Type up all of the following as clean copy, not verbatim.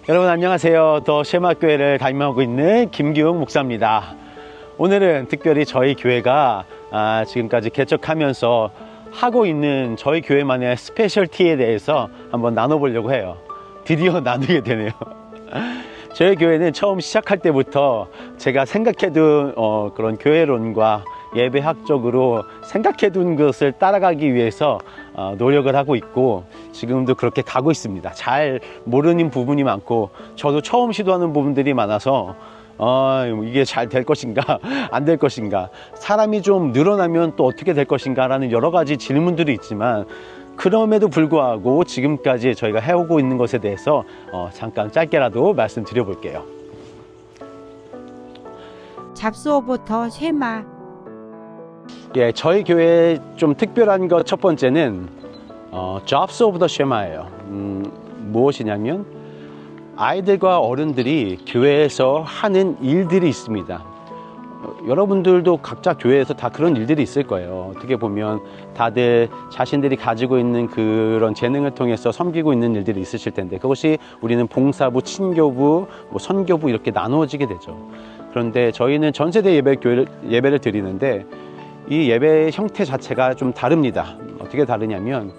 여러분 안녕하세요. 더 쉐마교회를 담임하고 있는 김기웅 목사입니다. 오늘은 특별히 저희 교회가 지금까지 개척하면서 하고 있는 저희 교회만의 스페셜티에 대해서 한번 나눠보려고 해요. 드디어 나누게 되네요. 저희 교회는 처음 시작할 때부터 제가 생각해둔 그런 교회론과 예배학적으로 생각해둔 것을 따라가기 위해서 노력을 하고 있고 지금도 그렇게 가고 있습니다. 잘 모르는 부분이 많고 저도 처음 시도하는 부분들이 많아서 이게 잘 될 것인가 안 될 것인가, 사람이 좀 늘어나면 또 어떻게 될 것인가 라는 여러 가지 질문들이 있지만 그럼에도 불구하고 지금까지 저희가 해오고 있는 것에 대해서 잠깐 짧게라도 말씀드려 볼게요. 잡수어부터 쉐마. 예, 저희 교회에 좀 특별한 것 첫 번째는 Jobs of the Shema예요. 무엇이냐면 아이들과 어른들이 교회에서 하는 일들이 있습니다. 여러분들도 각자 교회에서 다 그런 일들이 있을 거예요. 어떻게 보면 다들 자신들이 가지고 있는 그런 재능을 통해서 섬기고 있는 일들이 있으실 텐데 그것이 우리는 봉사부, 친교부, 선교부 이렇게 나누어지게 되죠. 그런데 저희는 전세대 예배를 드리는데 이 예배 형태 자체가 좀 다릅니다. 어떻게 다르냐면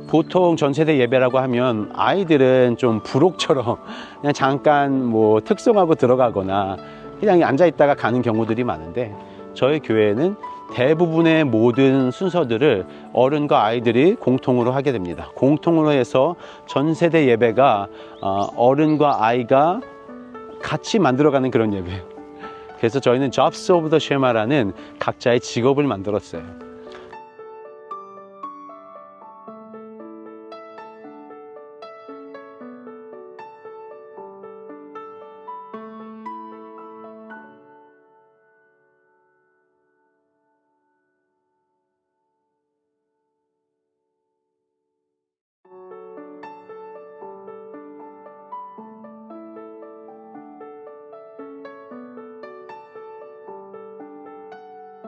보통 전세대 예배라고 하면 아이들은 좀 부록처럼 그냥 잠깐 특송하고 들어가거나 그냥 앉아 있다가 가는 경우들이 많은데 저희 교회는 대부분의 모든 순서들을 어른과 아이들이 공통으로 하게 됩니다. 공통으로 해서 전세대 예배가 어른과 아이가 같이 만들어가는 그런 예배예요. 그래서 저희는 Jobs of the Shema라는 각자의 직업을 만들었어요.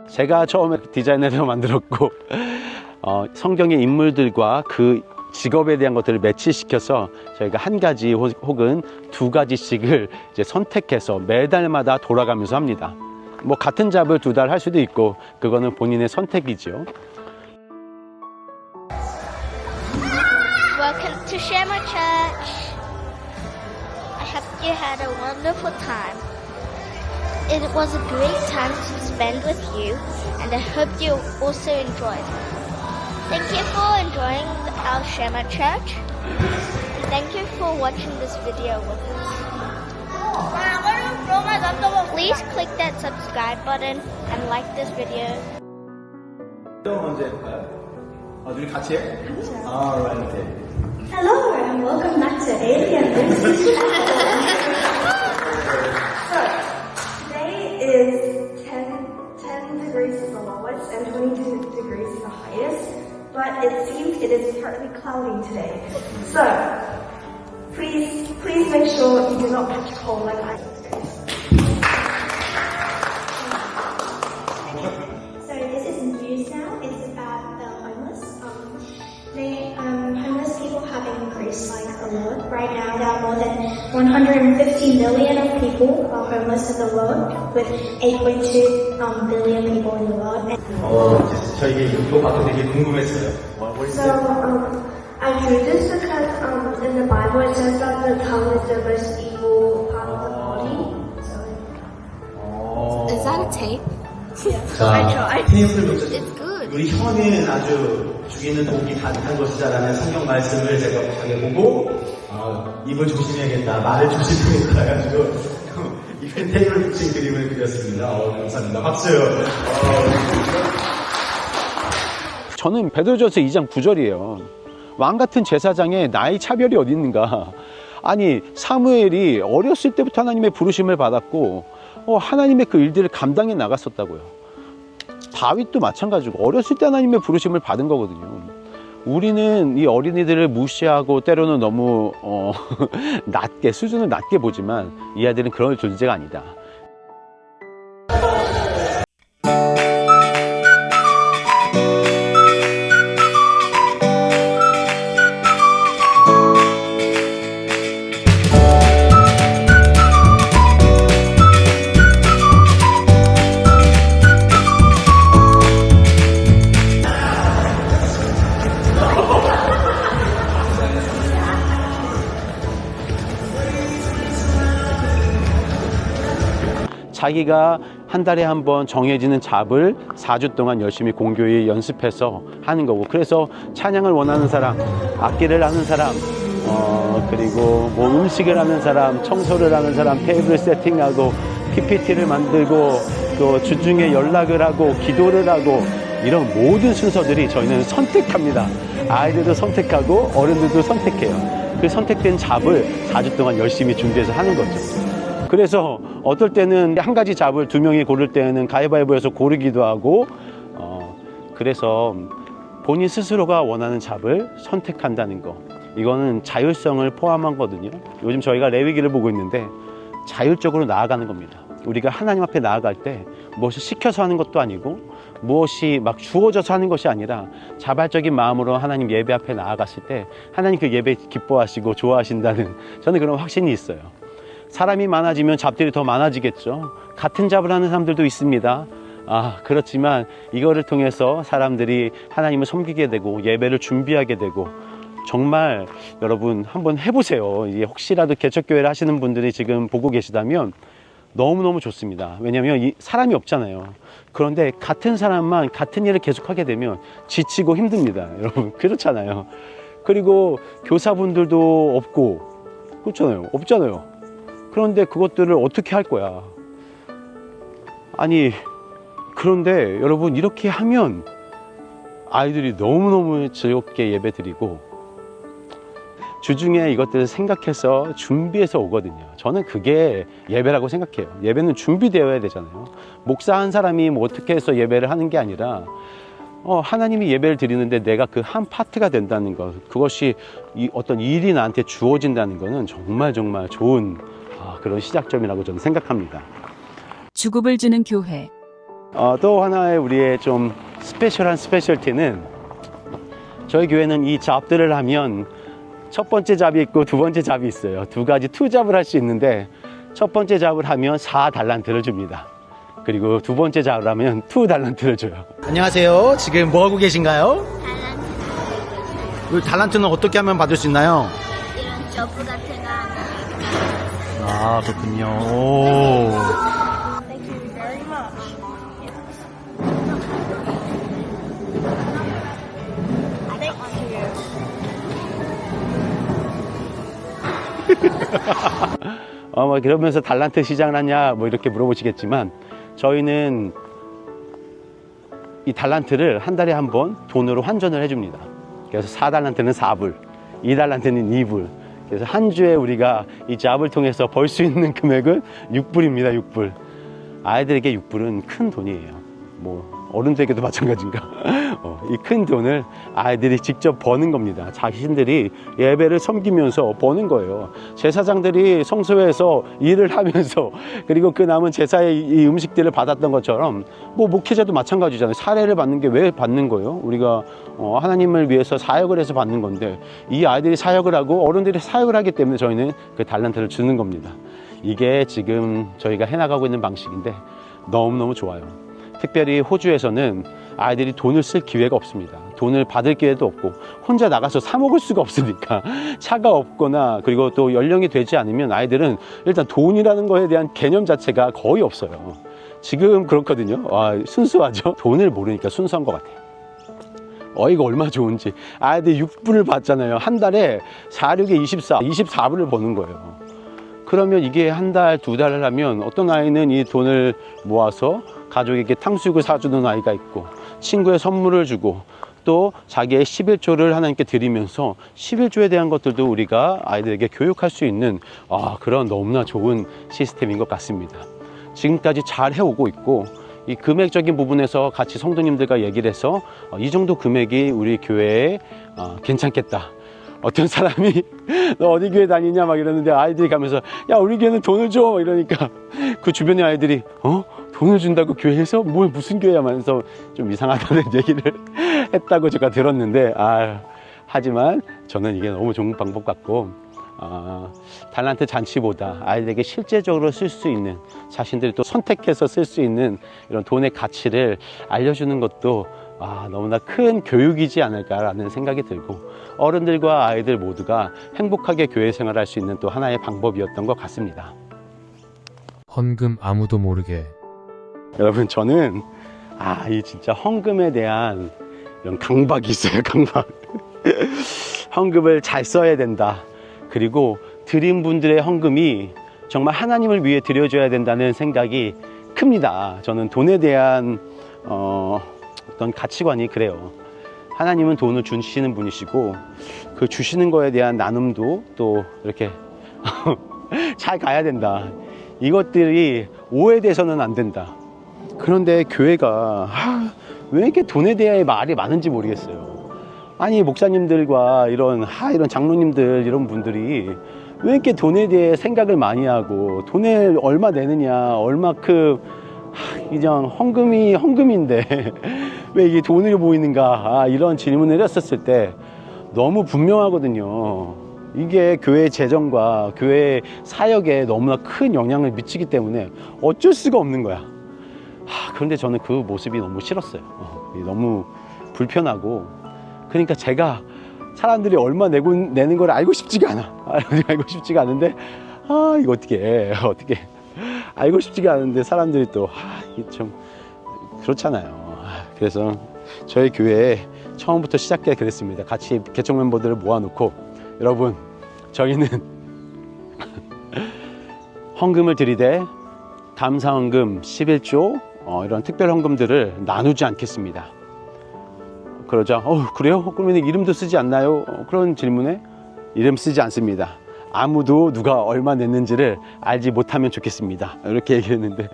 제가 처음에 디자이너를 만들었고 성경의 인물들과 그 직업에 대한 것들을 매치시켜서 저희가 한 가지 혹은 두 가지씩을 이제 선택해서 매달마다 돌아가면서 합니다. 같은 잡을 두 달 할 수도 있고 그거는 본인의 선택이죠. Welcome to Shema Church. I hope you had a wonderful time. It was a great time to spend with you, and I hope you also enjoyed. Thank you for enjoying our Shema Church. And thank you for watching this video with us. Please click that subscribe button and like this video. 언제 할까요? 둘이 같이 해? Alright, okay. Hello and welcome back to Alien. Today is 10 degrees is the lowest and 22 degrees is the highest, but it seems it is partly cloudy today. So please make sure you do not catch cold like I did today. So this is news now. It's about the homeless. Homeless people have increased like a lot. Right now there are more than 150 million of people are homeless in the world, with 8.2 billion people in the world. 저 이게 이거 봐도 되게 궁금했어요. So I drew this because in the Bible it says that the tongue is the most evil part of the body. So Is that a tape? 자, 테이프를 It's good. 우리 혀는 아주 죽이는 독이 가득한 것이다라는 성경 말씀을 제가 하게 보고 입을 조심해야겠다, 말을 조심해야겠다 해가지고 입에 테이프를 붙인 그림을 그렸습니다. 감사합니다. 박수. 저는 베드로전서 2장 9절이에요. 왕같은 제사장에 나이 차별이 어디 있는가. 아니 사무엘이 어렸을 때부터 하나님의 부르심을 받았고 하나님의 그 일들을 감당해 나갔었다고요. 다윗도 마찬가지고 어렸을 때 하나님의 부르심을 받은 거거든요. 우리는 이 어린이들을 무시하고 때로는 너무 낮게, 수준을 낮게 보지만 이 아이들은 그런 존재가 아니다. 자기가 한 달에 한 번 정해지는 잡을 4주 동안 열심히 공교에 연습해서 하는 거고, 그래서 찬양을 원하는 사람, 악기를 하는 사람, 그리고 뭐 음식을 하는 사람, 청소를 하는 사람, 테이블 세팅하고 PPT를 만들고 또 주중에 연락을 하고 기도를 하고, 이런 모든 순서들이 저희는 선택합니다. 아이들도 선택하고 어른들도 선택해요. 그 선택된 잡을 4주 동안 열심히 준비해서 하는 거죠. 그래서 어떨 때는 한 가지 잡을 2명이 고를 때는 가위바위보해서 고르기도 하고, 그래서 본인 스스로가 원하는 잡을 선택한다는 거, 이거는 자율성을 포함한 거거든요. 요즘 저희가 레위기를 보고 있는데 자율적으로 나아가는 겁니다. 우리가 하나님 앞에 나아갈 때 무엇이 시켜서 하는 것도 아니고 무엇이 막 주어져서 하는 것이 아니라 자발적인 마음으로 하나님 예배 앞에 나아갔을 때 하나님 그 예배 기뻐하시고 좋아하신다는, 저는 그런 확신이 있어요. 사람이 많아지면 잡들이 더 많아지겠죠. 같은 잡을 하는 사람들도 있습니다. 그렇지만 이거를 통해서 사람들이 하나님을 섬기게 되고 예배를 준비하게 되고, 정말 여러분 한번 해보세요. 이게 혹시라도 개척교회를 하시는 분들이 지금 보고 계시다면 너무너무 좋습니다. 왜냐하면 사람이 없잖아요. 그런데 같은 사람만 같은 일을 계속하게 되면 지치고 힘듭니다. 여러분 그렇잖아요. 그리고 교사분들도 없고 그렇잖아요. 없잖아요. 그런데 그것들을 어떻게 할 거야? 아니, 그런데 여러분 이렇게 하면 아이들이 너무너무 즐겁게 예배드리고 주중에 이것들을 생각해서 준비해서 오거든요. 저는 그게 예배라고 생각해요. 예배는 준비되어야 되잖아요. 목사 한 사람이 뭐 어떻게 해서 예배를 하는 게 아니라 하나님이 예배를 드리는데 내가 그 한 파트가 된다는 것, 그것이 어떤 일이 나한테 주어진다는 것은 정말 정말 좋은 그런 시작점이라고 저는 생각합니다. 주급을 주는 교회. 또 하나의 우리의 좀 스페셜한 스페셜티는, 저희 교회는 이 잡들을 하면 첫 번째 잡이 있고 두 번째 잡이 있어요. 두 가지 투잡을 할 수 있는데, 첫 번째 잡을 하면 4달란트를 줍니다. 그리고 두 번째 잡을 하면 2달란트를 줘요. 안녕하세요. 지금 뭐 하고 계신가요? 이 달란트는 어떻게 하면 받을 수 있나요? 이런 저프 같은 거 하나. 그렇군요. Thank you very much. 뭐 그러면서 달란트 시장을 하냐 뭐 이렇게 물어보시겠지만, 저희는 이 달란트를 한 달에 한 번 돈으로 환전을 해줍니다. 그래서 4달란트는 4불, 2달란트는 2불. 그래서 한 주에 우리가 이 잡을 통해서 벌 수 있는 금액은 6불입니다. 6불. 아이들에게 6불은 큰 돈이에요. 뭐 어른들에게도 마찬가지인가? 이 큰 돈을 아이들이 직접 버는 겁니다. 자신들이 예배를 섬기면서 버는 거예요. 제사장들이 성소에서 일을 하면서, 그리고 그 남은 제사의 이 음식들을 받았던 것처럼, 뭐 목회자도 마찬가지잖아요. 사례를 받는 게 왜 받는 거예요? 우리가 하나님을 위해서 사역을 해서 받는 건데, 이 아이들이 사역을 하고 어른들이 사역을 하기 때문에 저희는 그 달란트를 주는 겁니다. 이게 지금 저희가 해나가고 있는 방식인데 너무너무 좋아요. 특별히 호주에서는 아이들이 돈을 쓸 기회가 없습니다. 돈을 받을 기회도 없고, 혼자 나가서 사 먹을 수가 없으니까, 차가 없거나 그리고 또 연령이 되지 않으면 아이들은 일단 돈이라는 거에 대한 개념 자체가 거의 없어요. 지금 그렇거든요. 순수하죠. 돈을 모르니까 순수한 것 같아요. 이거 얼마나 좋은지. 아이들이 6불을 받잖아요. 한 달에 4, 6에 24불을 버는 거예요. 그러면 이게 한 달, 2달을 하면 어떤 아이는 이 돈을 모아서 가족에게 탕수육을 사주는 아이가 있고, 친구의 선물을 주고, 또 자기의 11조를 하나님께 드리면서 11조에 대한 것들도 우리가 아이들에게 교육할 수 있는 그런 너무나 좋은 시스템인 것 같습니다. 지금까지 잘 해오고 있고, 이 금액적인 부분에서 같이 성도님들과 얘기를 해서 이 정도 금액이 우리 교회에 괜찮겠다. 어떤 사람이 너 어디 교회 다니냐 막 이러는데, 아이들이 가면서 야 우리 교회는 돈을 줘 이러니까 그 주변의 아이들이 돈을 준다고 교회에서? 무슨 교회야 하면서 좀 이상하다는 얘기를 했다고 제가 들었는데, 하지만 저는 이게 너무 좋은 방법 같고, 달란트 잔치보다 아이들에게 실제적으로 쓸 수 있는, 자신들이 또 선택해서 쓸 수 있는 이런 돈의 가치를 알려주는 것도 너무나 큰 교육이지 않을까라는 생각이 들고, 어른들과 아이들 모두가 행복하게 교회 생활할 수 있는 또 하나의 방법이었던 것 같습니다. 헌금 아무도 모르게. 여러분, 저는 이 진짜 헌금에 대한 이런 강박이 있어요. 강박. 헌금을 잘 써야 된다. 그리고 드린 분들의 헌금이 정말 하나님을 위해 드려줘야 된다는 생각이 큽니다. 저는 돈에 대한 어떤 가치관이 그래요. 하나님은 돈을 주시는 분이시고 그 주시는 거에 대한 나눔도 또 이렇게 잘 가야 된다. 이것들이 오해돼서는 안 된다. 그런데 교회가 왜 이렇게 돈에 대해 말이 많은지 모르겠어요. 아니, 목사님들과 이런 장로님들 이런 분들이 왜 이렇게 돈에 대해 생각을 많이 하고 돈에 얼마 내느냐, 얼마큼 그냥 헌금인데 왜 이게 돈으로 보이는가, 이런 질문을 했었을 때 너무 분명하거든요. 이게 교회 재정과 교회 사역에 너무나 큰 영향을 미치기 때문에 어쩔 수가 없는 거야. 그런데 저는 그 모습이 너무 싫었어요. 너무 불편하고. 그러니까 제가 사람들이 얼마 내는 걸 알고 싶지가 않아. 알고 싶지가 않은데 이거 어떻게 알고 싶지가 않은데 사람들이 또 이게 좀 그렇잖아요. 그래서 저희 교회에 처음부터 시작해 그랬습니다. 같이 개척 멤버들을 모아놓고, 여러분, 저희는 헌금을 드리되 감사헌금 11조 이런 특별 헌금들을 나누지 않겠습니다. 그러자 그래요? 그러면 이름도 쓰지 않나요? 그런 질문에 이름 쓰지 않습니다. 아무도 누가 얼마 냈는지를 알지 못하면 좋겠습니다. 이렇게 얘기했는데,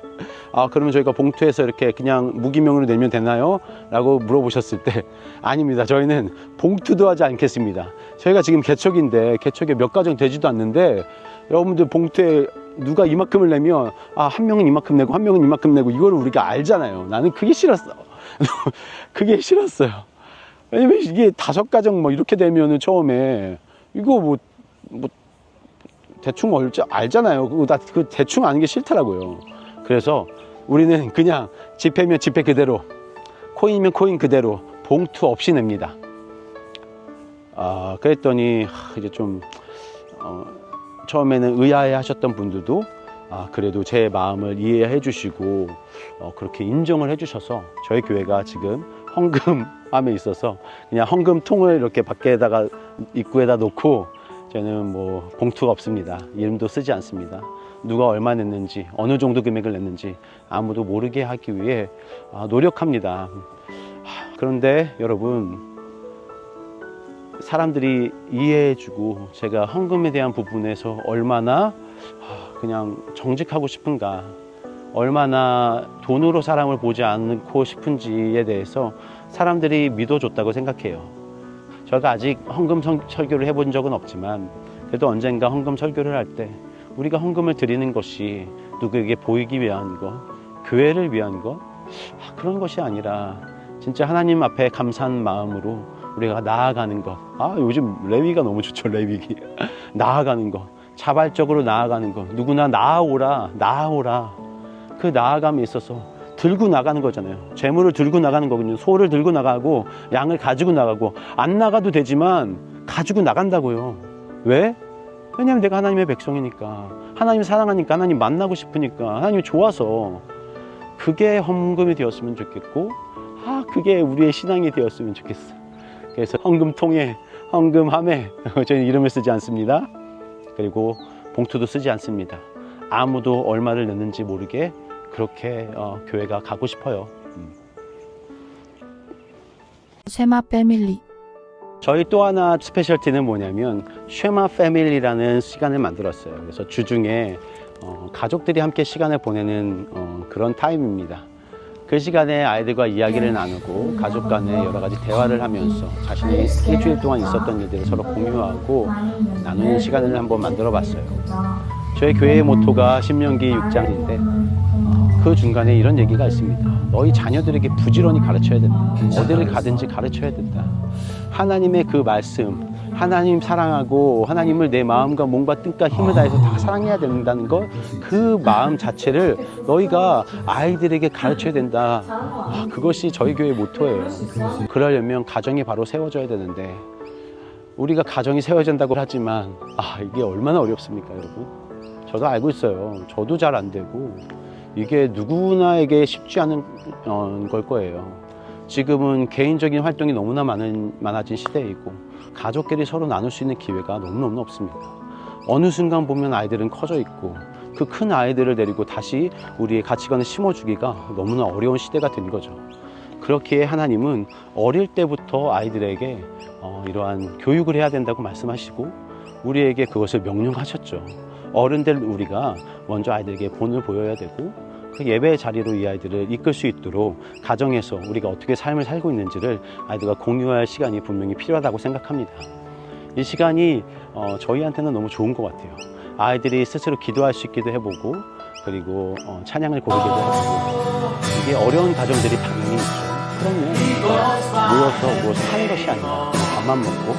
그러면 저희가 봉투에서 이렇게 그냥 무기명으로 내면 되나요? 라고 물어보셨을 때, 아닙니다. 저희는 봉투도 하지 않겠습니다. 저희가 지금 개척인데 개척에 몇 가정 되지도 않는데, 여러분들 봉투에 누가 이만큼을 내면 한 명은 이만큼 내고 한 명은 이만큼 내고 이거를 우리가 알잖아요. 나는 그게 싫었어. 그게 싫었어요. 왜냐면 이게 5가정 이렇게 되면은 처음에 이거 뭐 대충 알잖아요. 그 대충 아는 게 싫더라고요. 그래서 우리는 그냥 지폐면 지폐 그대로, 코인이면 코인 그대로, 봉투 없이 냅니다. 그랬더니 이제 좀 처음에는 의아해 하셨던 분들도 그래도 제 마음을 이해해 주시고 그렇게 인정을 해 주셔서 저희 교회가 지금 헌금함에 있어서 그냥 헌금통을 이렇게 밖에다가 입구에다 놓고, 저는 봉투가 없습니다. 이름도 쓰지 않습니다. 누가 얼마 냈는지, 어느 정도 금액을 냈는지 아무도 모르게 하기 위해 노력합니다. 그런데 여러분, 사람들이 이해해주고 제가 헌금에 대한 부분에서 얼마나 그냥 정직하고 싶은가, 얼마나 돈으로 사람을 보지 않고 싶은지에 대해서 사람들이 믿어줬다고 생각해요. 저희가 아직 헌금 설교를 해본 적은 없지만 그래도 언젠가 헌금 설교를 할 때 우리가 헌금을 드리는 것이 누구에게 보이기 위한 것, 교회를 위한 것, 그런 것이 아니라 진짜 하나님 앞에 감사한 마음으로 우리가 나아가는 것. 요즘 레위가 너무 좋죠. 레위기. 나아가는 것, 자발적으로 나아가는 것. 누구나 나아오라. 그 나아감에 있어서 들고 나가는 거잖아요. 재물을 들고 나가는 거거든요. 소를 들고 나가고 양을 가지고 나가고, 안 나가도 되지만 가지고 나간다고요. 왜? 왜냐하면 내가 하나님의 백성이니까, 하나님 사랑하니까, 하나님 만나고 싶으니까, 하나님이 좋아서. 그게 헌금이 되었으면 좋겠고, 그게 우리의 신앙이 되었으면 좋겠어. 그래서 헌금통에, 헌금함에 저희는 이름을 쓰지 않습니다. 그리고 봉투도 쓰지 않습니다. 아무도 얼마를 냈는지 모르게 그렇게 교회가 가고 싶어요. 쉐마 패밀리. 저희 또 하나 스페셜티는 뭐냐면 쉐마 패밀리라는 시간을 만들었어요. 그래서 주중에 가족들이 함께 시간을 보내는 그런 타임입니다. 그 시간에 아이들과 이야기를 나누고 가족 간에 여러 가지 대화를 하면서 자신이 일주일 동안 있었던 일들을 서로 공유하고 나누는 시간을 한번 만들어 봤어요. 저희 교회의 모토가 신명기 6장인데 그 중간에 이런 얘기가 있습니다. 너희 자녀들에게 부지런히 가르쳐야 된다. 어디를 가든지 가르쳐야 된다. 하나님의 그 말씀, 하나님 사랑하고 하나님을 내 마음과 몸과 뜻과 힘을 다해서 다 사랑해야 된다는 것, 그 마음 자체를 너희가 아이들에게 가르쳐야 된다. 그것이 저희 교회의 모토예요. 그러려면 가정이 바로 세워져야 되는데, 우리가 가정이 세워진다고 하지만 이게 얼마나 어렵습니까, 여러분? 저도 알고 있어요. 저도 잘 안 되고 이게 누구나에게 쉽지 않은 걸 거예요. 지금은 개인적인 활동이 너무나 많아진 시대이고 가족끼리 서로 나눌 수 있는 기회가 너무너무 없습니다. 어느 순간 보면 아이들은 커져 있고 그 큰 아이들을 데리고 다시 우리의 가치관을 심어주기가 너무나 어려운 시대가 된 거죠. 그렇기에 하나님은 어릴 때부터 아이들에게 이러한 교육을 해야 된다고 말씀하시고 우리에게 그것을 명령하셨죠. 어른들 우리가 먼저 아이들에게 본을 보여야 되고 그 예배의 자리로 이 아이들을 이끌 수 있도록 가정에서 우리가 어떻게 삶을 살고 있는지를 아이들과 공유할 시간이 분명히 필요하다고 생각합니다. 이 시간이 저희한테는 너무 좋은 것 같아요. 아이들이 스스로 기도할 수 있기도 해보고 그리고 찬양을 고르기도 해보고 이게 어려운 가정들이 당연히 있죠. 그러면 모여서 하는 것이 아니라 밥만 먹고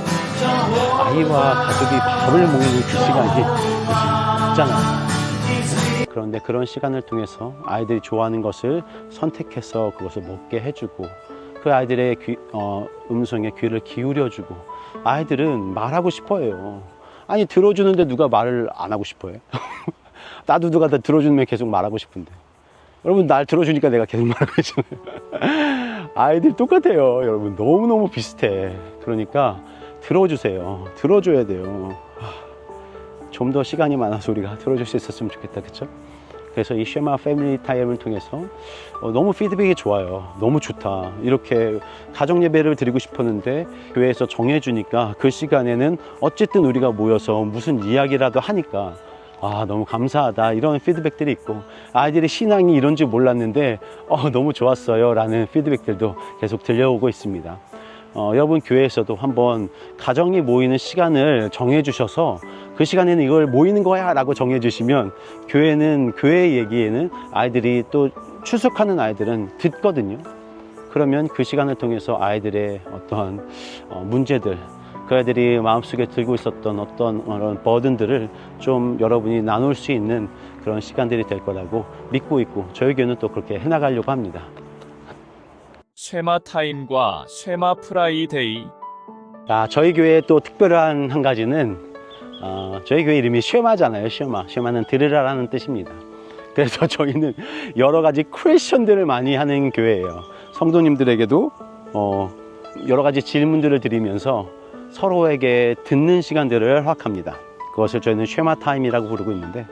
아이와 가족이 밥을 먹는 그 시간이 있잖아요. 그런데 그런 시간을 통해서 아이들이 좋아하는 것을 선택해서 그것을 먹게 해주고 그 아이들의 음성에 귀를 기울여주고 아이들은 말하고 싶어해요. 아니 들어주는데 누가 말을 안 하고 싶어해? 나도 누가 다 들어주면 계속 말하고 싶은데 여러분 날 들어주니까 내가 계속 말하고 있잖아요. 아이들 똑같아요. 여러분 너무너무 비슷해. 그러니까 들어주세요. 들어줘야 돼요. 좀 더 시간이 많아서 우리가 들어줄 수 있었으면 좋겠다. 그쵸? 그래서 이 쉐마 패밀리 타임을 통해서 너무 피드백이 좋아요. 너무 좋다. 이렇게 가정 예배를 드리고 싶었는데 교회에서 정해주니까 그 시간에는 어쨌든 우리가 모여서 무슨 이야기라도 하니까 너무 감사하다 이런 피드백들이 있고 아이들의 신앙이 이런 줄 몰랐는데 너무 좋았어요 라는 피드백들도 계속 들려오고 있습니다. 여러분 교회에서도 한번 가정이 모이는 시간을 정해 주셔서 그 시간에는 이걸 모이는 거야 라고 정해 주시면 교회 얘기에는 아이들이 또 출석하는 아이들은 듣거든요. 그러면 그 시간을 통해서 아이들의 어떠한 문제들 그 아이들이 마음속에 들고 있었던 어떤 버든들을 좀 여러분이 나눌 수 있는 그런 시간들이 될 거라고 믿고 있고 저희 교회는 또 그렇게 해나가려고 합니다. 쉐마 타임과 쉐마 프라이데이. 저희 교회의 또 특별한 한 가지는 저희 교회 이름이 쉐마잖아요. 쉐마는 들으라라는 뜻입니다. 그래서 저희는 여러 가지 퀘션들을 많이 하는 교회예요. 성도님들에게도 여러 가지 질문들을 드리면서 서로에게 듣는 시간들을 허락합니다. 그것을 저희는 쉐마 타임이라고 부르고 있는데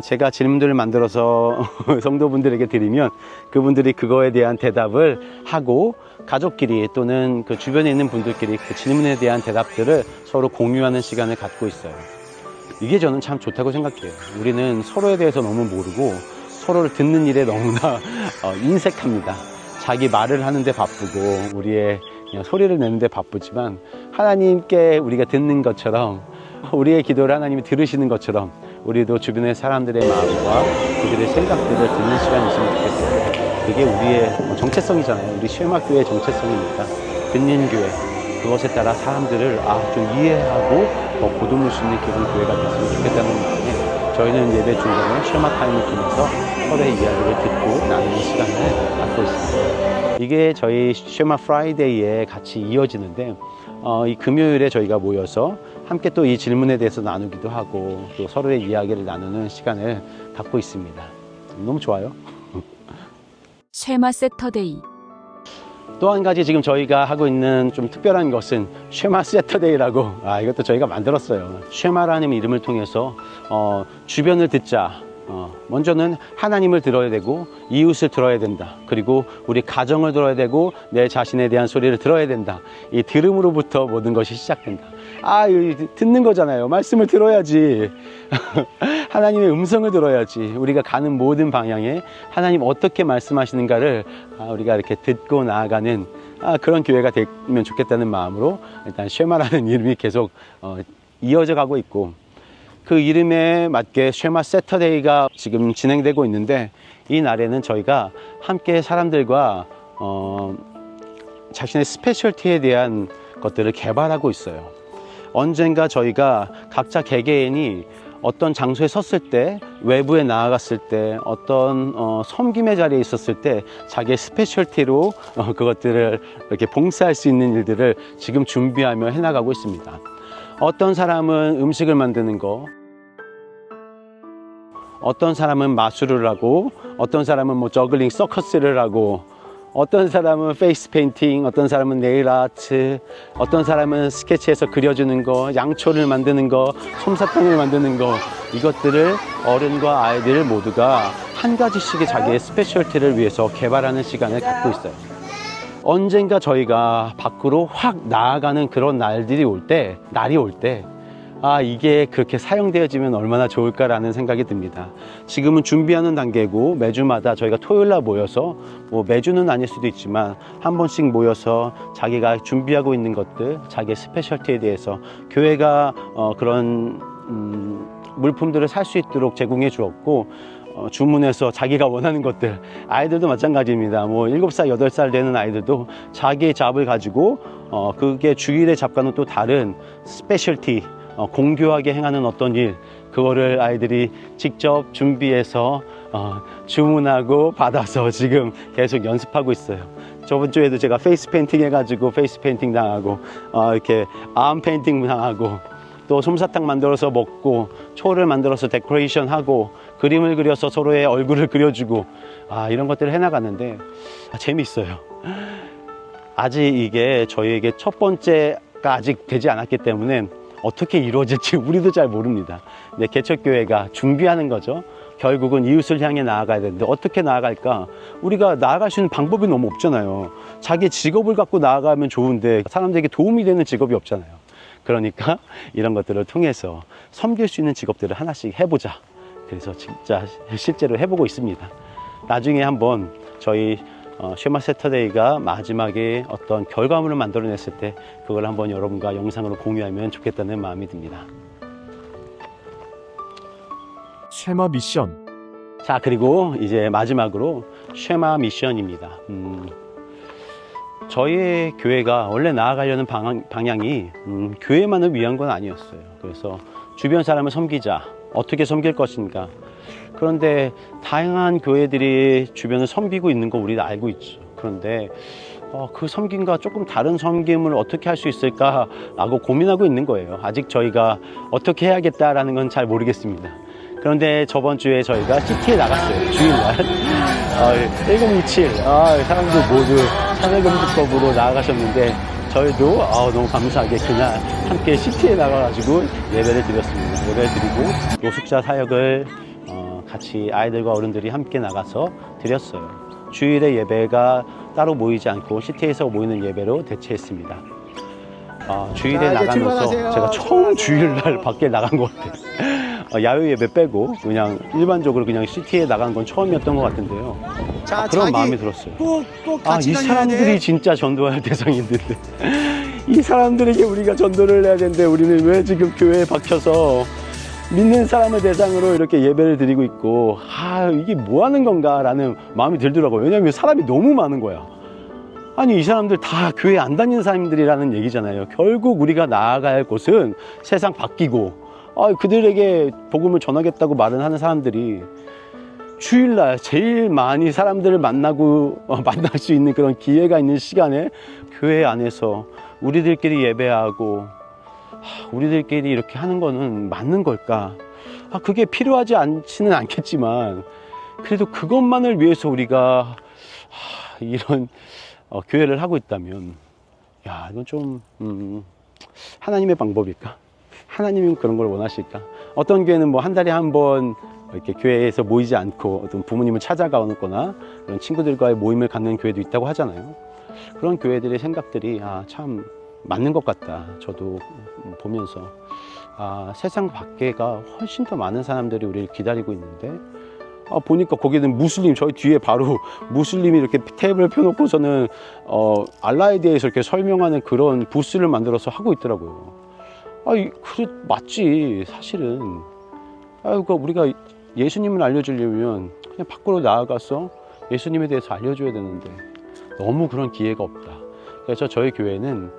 제가 질문들을 만들어서 성도분들에게 드리면 그분들이 그거에 대한 대답을 하고 가족끼리 또는 그 주변에 있는 분들끼리 그 질문에 대한 대답들을 서로 공유하는 시간을 갖고 있어요. 이게 저는 참 좋다고 생각해요. 우리는 서로에 대해서 너무 모르고 서로를 듣는 일에 너무나 인색합니다. 자기 말을 하는데 바쁘고 우리의 그냥 소리를 내는데 바쁘지만 하나님께 우리가 듣는 것처럼 우리의 기도를 하나님이 들으시는 것처럼 우리도 주변의 사람들의 마음과 그들의 생각들을 듣는 시간이 있으면 좋겠어요. 그게 우리의 정체성이잖아요. 우리 쉐마교회의 정체성이니까 듣는 교회, 그것에 따라 사람들을 좀 이해하고 더 보듬을 수 있는 그런 교회가 됐으면 좋겠다는 마음에 저희는 예배 중간에 쉐마 타임을 통해서 서로의 이야기를 듣고 나누는 시간을 갖고 있습니다. 이게 저희 쉐마 프라이데이에 같이 이어지는데 이 금요일에 저희가 모여서 함께 또 이 질문에 대해서 나누기도 하고 또 서로의 이야기를 나누는 시간을 갖고 있습니다. 너무 좋아요. 쉐마 세터데이. 또 한 가지 지금 저희가 하고 있는 좀 특별한 것은 쉐마 세터데이라고 이것도 저희가 만들었어요. 쉐마라는 이름을 통해서 주변을 듣자. 먼저는 하나님을 들어야 되고 이웃을 들어야 된다. 그리고 우리 가정을 들어야 되고 내 자신에 대한 소리를 들어야 된다. 이 들음으로부터 모든 것이 시작된다. 듣는 거잖아요. 말씀을 들어야지. 하나님의 음성을 들어야지. 우리가 가는 모든 방향에 하나님 어떻게 말씀하시는가를 우리가 이렇게 듣고 나아가는 그런 교회가 되면 좋겠다는 마음으로 일단 쉐마라는 이름이 계속 이어져 가고 있고 그 이름에 맞게 쉐마 세터데이가 지금 진행되고 있는데 이 날에는 저희가 함께 사람들과 자신의 스페셜티에 대한 것들을 개발하고 있어요. 언젠가 저희가 각자 개개인이 어떤 장소에 섰을 때, 외부에 나아갔을 때, 어떤 섬김의 자리에 있었을 때 자기의 스페셜티로 그것들을 이렇게 봉사할 수 있는 일들을 지금 준비하며 해나가고 있습니다. 어떤 사람은 음식을 만드는 거, 어떤 사람은 마술을 하고, 어떤 사람은 뭐 저글링 서커스를 하고, 어떤 사람은 페이스 페인팅, 어떤 사람은 네일 아트, 어떤 사람은 스케치해서 그려주는 거, 양초를 만드는 거, 솜사탕을 만드는 거, 이것들을 어른과 아이들 모두가 한 가지씩의 자기의 스페셜티를 위해서 개발하는 시간을 갖고 있어요. 언젠가 저희가 밖으로 확 나아가는 그런 날이 올 때, 아, 이게 그렇게 사용되어지면 얼마나 좋을까라는 생각이 듭니다. 지금은 준비하는 단계고, 매주마다 저희가 토요일 날 모여서, 뭐 매주는 아닐 수도 있지만 한 번씩 모여서 자기가 준비하고 있는 것들, 자기의 스페셜티에 대해서 교회가 그런 물품들을 살 수 있도록 제공해 주었고, 주문해서 자기가 원하는 것들, 아이들도 마찬가지입니다. 뭐 7살, 8살 되는 아이들도 자기의 잡을 가지고 그게 주일의 잡과는 또 다른 스페셜티, 공교하게 행하는 어떤 일, 그거를 아이들이 직접 준비해서 주문하고 받아서 지금 계속 연습하고 있어요. 저번 주에도 제가 페이스 페인팅 해가지고 페이스 페인팅 당하고, 이렇게 암 페인팅 당하고, 또 솜사탕 만들어서 먹고, 초를 만들어서 데코레이션 하고, 그림을 그려서 서로의 얼굴을 그려주고, 이런 것들을 해나가는데 재미있어요. 아직 이게 저희에게 첫 번째가 아직 되지 않았기 때문에 어떻게 이루어질지 우리도 잘 모릅니다. 근데 개척교회가 준비하는 거죠. 결국은 이웃을 향해 나아가야 되는데 어떻게 나아갈까? 우리가 나아갈 수 있는 방법이 너무 없잖아요. 자기 직업을 갖고 나아가면 좋은데 사람들에게 도움이 되는 직업이 없잖아요. 그러니까 이런 것들을 통해서 섬길 수 있는 직업들을 하나씩 해보자. 그래서 진짜 실제로 해보고 있습니다. 나중에 한번 저희 쉐마 세터데이가 마지막에 어떤 결과물을 만들어냈을 때 그걸 한번 여러분과 영상으로 공유하면 좋겠다는 마음이 듭니다. 쉐마 미션. 자, 그리고 이제 마지막으로 쉐마 미션입니다. 저희 교회가 원래 나아가려는 방향이 교회만을 위한 건 아니었어요. 그래서 주변 사람을 섬기자. 어떻게 섬길 것인가. 그런데 다양한 교회들이 주변을 섬기고 있는 거 우리도 알고 있죠. 그런데 그 섬김과 조금 다른 섬김을 어떻게 할 수 있을까라고 고민하고 있는 거예요. 아직 저희가 어떻게 해야겠다라는 건 잘 모르겠습니다. 그런데 저번 주에 저희가 CT에 나갔어요. 주일날 1027 사람들 모두 찬양금지법으로 나아가셨는데 저희도 너무 감사하게 그날 함께 CT에 나가가지고 예배를 드렸습니다. 예배를 드리고 노숙자 사역을 같이 아이들과 어른들이 함께 나가서 드렸어요. 주일에 예배가 따로 모이지 않고 CT에서 모이는 예배로 대체했습니다. 주일에 나가면서 제가 처음 주일날 밖에 나간 것 같아요. 야외 예배 빼고 그냥 일반적으로 그냥 CT에 나간 건 처음이었던 것 같은데요. 그런 마음이 들었어요. 이 사람들이 진짜 전도할 대상인데 이 사람들에게 우리가 전도를 해야 되는데 우리는 왜 지금 교회에 박혀서 믿는 사람을 대상으로 이렇게 예배를 드리고 있고 이게 뭐 하는 건가 라는 마음이 들더라고요. 왜냐하면 사람이 너무 많은 거야. 아니 이 사람들 다 교회 안 다니는 사람들이라는 얘기잖아요. 결국 우리가 나아갈 곳은 세상 바뀌고 그들에게 복음을 전하겠다고 말을 하는 사람들이 주일날 제일 많이 사람들을 만날 수 있는 그런 기회가 있는 시간에 교회 안에서 우리들끼리 예배하고 우리들끼리 이렇게 하는 거는 맞는 걸까? 그게 필요하지 않지는 않겠지만 그래도 그것만을 위해서 우리가 이런 교회를 하고 있다면 이건 좀 하나님의 방법일까? 하나님은 그런 걸 원하실까? 어떤 교회는 뭐 한 달에 한 번 이렇게 교회에서 모이지 않고 어떤 부모님을 찾아가거나 그런 친구들과의 모임을 갖는 교회도 있다고 하잖아요. 그런 교회들의 생각들이 참 맞는 것 같다. 저도 보면서 세상 밖에가 훨씬 더 많은 사람들이 우리를 기다리고 있는데 보니까 거기는 무슬림, 저희 뒤에 바로 무슬림이 이렇게 테이블을 펴놓고서는 알라에 대해서 이렇게 설명하는 그런 부스를 만들어서 하고 있더라고요. 그래 맞지 사실은. 그러니까 우리가 예수님을 알려주려면 그냥 밖으로 나아가서 예수님에 대해서 알려줘야 되는데 너무 그런 기회가 없다. 그래서 저희 교회는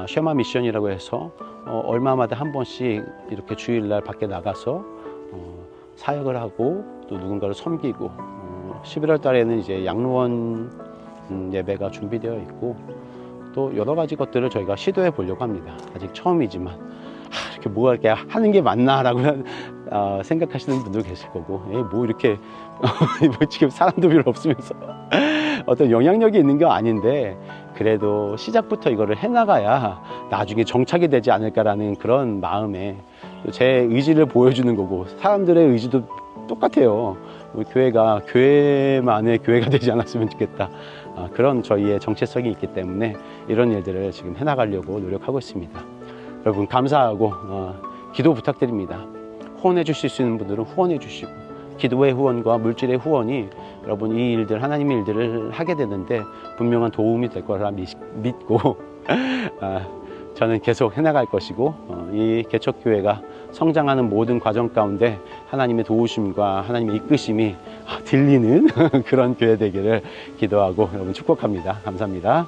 쉐마 미션이라고 해서 얼마마다 한 번씩 이렇게 주일날 밖에 나가서 사역을 하고 또 누군가를 섬기고 11월 달에는 이제 양로원 예배가 준비되어 있고 또 여러 가지 것들을 저희가 시도해 보려고 합니다. 아직 처음이지만 이렇게 이렇게 뭐가 이렇게 하는 게 맞나라고 생각하시는 분도 계실 거고, 뭐 이렇게 뭐 지금 사람도 별로 없으면서 어떤 영향력이 있는 게 아닌데, 그래도 시작부터 이거를 해나가야 나중에 정착이 되지 않을까라는 그런 마음에 제 의지를 보여주는 거고, 사람들의 의지도 똑같아요. 우리 교회가 교회만의 교회가 되지 않았으면 좋겠다. 그런 저희의 정체성이 있기 때문에 이런 일들을 지금 해나가려고 노력하고 있습니다. 여러분 감사하고 기도 부탁드립니다. 후원해 주실 수 있는 분들은 후원해 주시고, 기도의 후원과 물질의 후원이 여러분 이 일들, 하나님의 일들을 하게 되는데 분명한 도움이 될 거라 믿고 저는 계속 해나갈 것이고, 이 개척교회가 성장하는 모든 과정 가운데 하나님의 도우심과 하나님의 이끄심이 들리는 그런 교회 되기를 기도하고 여러분 축복합니다. 감사합니다.